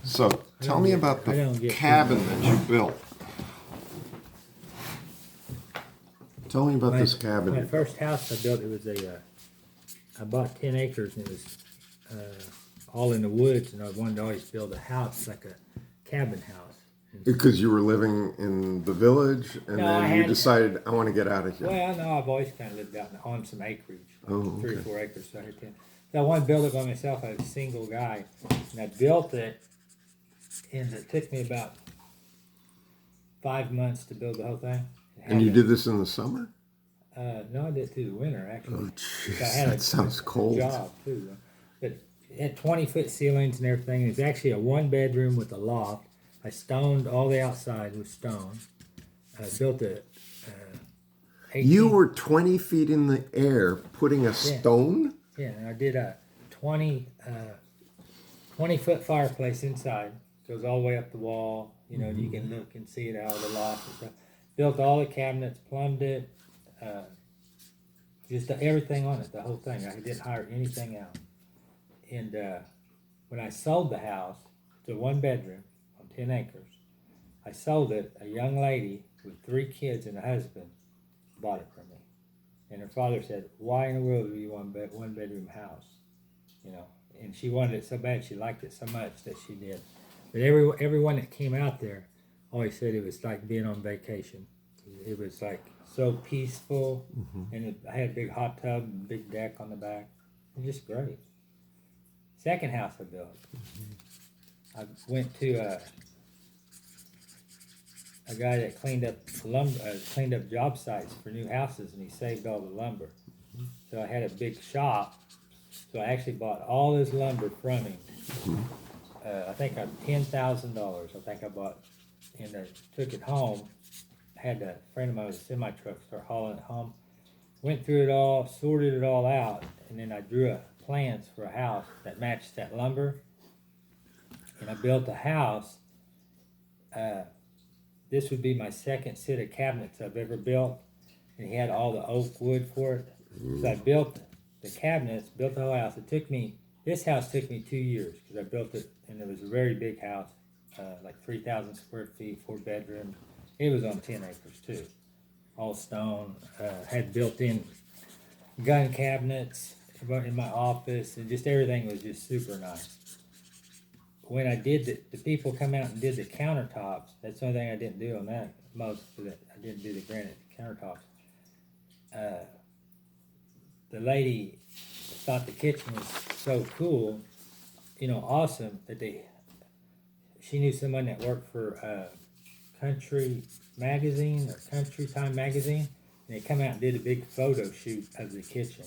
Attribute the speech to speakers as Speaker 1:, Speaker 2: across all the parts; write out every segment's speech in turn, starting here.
Speaker 1: So tell me about the cabin that you built. Tell me about this cabin.
Speaker 2: My first house I built, it was I bought 10 acres and it was all in the woods, and I wanted to always build a house, like a cabin house.
Speaker 1: Because you were living in the village, and
Speaker 2: No,
Speaker 1: then you decided, I want to get out of here.
Speaker 2: Well, no, I've always kind of lived out on some acreage, like
Speaker 1: Oh,
Speaker 2: 3 or
Speaker 1: okay.
Speaker 2: 4 acres. So I had 10. So I wanted to build it by myself. I was a single guy, and I built it, and it took me about 5 months to build the whole thing.
Speaker 1: And you did this in the summer?
Speaker 2: No, I did it through the winter, actually.
Speaker 1: Oh, jeez,
Speaker 2: I had
Speaker 1: that sounds cold.
Speaker 2: Job too, but it had 20-foot ceilings and everything. It was actually a 1-bedroom with a loft. I stoned all the outside with stone. I built a. 18,
Speaker 1: You were 20 feet in the air putting a stone?
Speaker 2: Yeah, and I did a 20-foot fireplace inside. Goes all the way up the wall. You know, you can look and see it out of the loft and stuff. Built all the cabinets, plumbed it, just everything on it, the whole thing. I didn't hire anything out. And when I sold the house, it's a 1-bedroom on 10 acres. I sold it. A young lady with 3 kids and a husband bought it from me. And her father said, "Why in the world do you want a 1-bedroom house?" You know, and she wanted it so bad. She liked it so much that she did. But everyone that came out there always said it was like being on vacation. It was like so peaceful, and I had a big hot tub and big deck on the back. It was just great. Second house I built, I went to a guy that cleaned up job sites for new houses, and he saved all the lumber. So I had a big shop. So I actually bought all this lumber from him. I think $10,000. I think I bought, and I took it home. Had a friend of mine with a semi truck start hauling it home. Went through it all, sorted it all out, and then I drew plans for a house that matched that lumber. And I built a house. This would be my second set of cabinets I've ever built, and he had all the oak wood for it. So I built the cabinets, built the whole house. This house took me 2 years because I built it, and it was a very big house, like 3,000 square feet, 4 bedrooms. It was on 10 acres too, all stone. Had built-in gun cabinets in my office, and just everything was just super nice. When I did the people come out and did the countertops. That's the only thing I didn't do on that. Most of it, I didn't do the granite countertops. The lady thought the kitchen was so cool, you know, awesome, that she knew someone that worked for Country Magazine or Country Time Magazine, and they come out and did a big photo shoot of the kitchen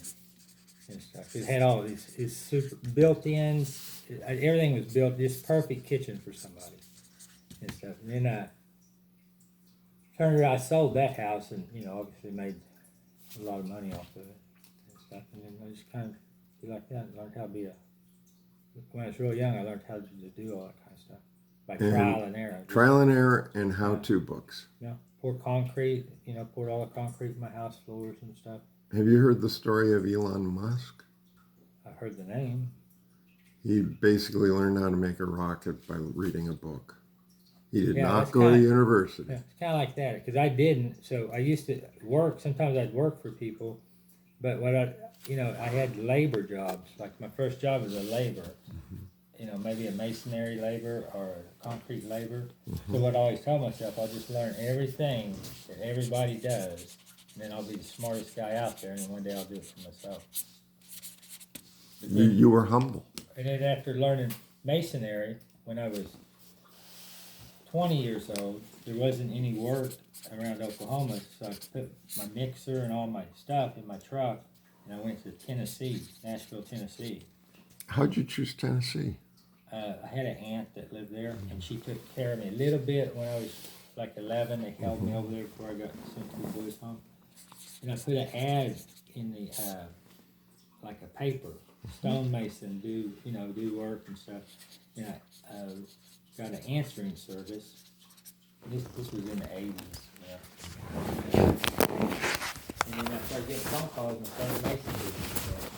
Speaker 2: and stuff. It had all these super built-ins. Everything was built, just perfect kitchen for somebody and stuff. And then I sold that house, and you know, obviously made a lot of money off of it and stuff. And then I just kind of be like that. I learned how to be when I was real young, I learned how to do all that kind of stuff by trial and error.
Speaker 1: Trial and error and how-to books.
Speaker 2: Yeah, poured concrete. You know, poured all the concrete in my house floors and stuff.
Speaker 1: Have you heard the story of Elon Musk?
Speaker 2: I heard the name.
Speaker 1: He basically learned how to make a rocket by reading a book. He did not go to university.
Speaker 2: Yeah, it's kind of like that, because I didn't. So I used to work. Sometimes I'd work for people, but I had labor jobs. Like my first job was a laborer. You know, maybe a masonry labor or a concrete labor. So what I always tell myself, I'll just learn everything that everybody does, and then I'll be the smartest guy out there, and then one day I'll do it for myself.
Speaker 1: You were humble.
Speaker 2: And then after learning masonry, when I was 20 years old, there wasn't any work around Oklahoma, so I put my mixer and all my stuff in my truck, and I went to Tennessee, Nashville, Tennessee.
Speaker 1: How'd you choose Tennessee?
Speaker 2: I had an aunt that lived there, and she took care of me a little bit when I was like 11. They held me over there before I got sent to the boys' home. And I put an ad in the, like a paper, stonemason, do work and stuff. And I got an answering service. This was in the 80s, And then I started getting phone calls and stonemason business.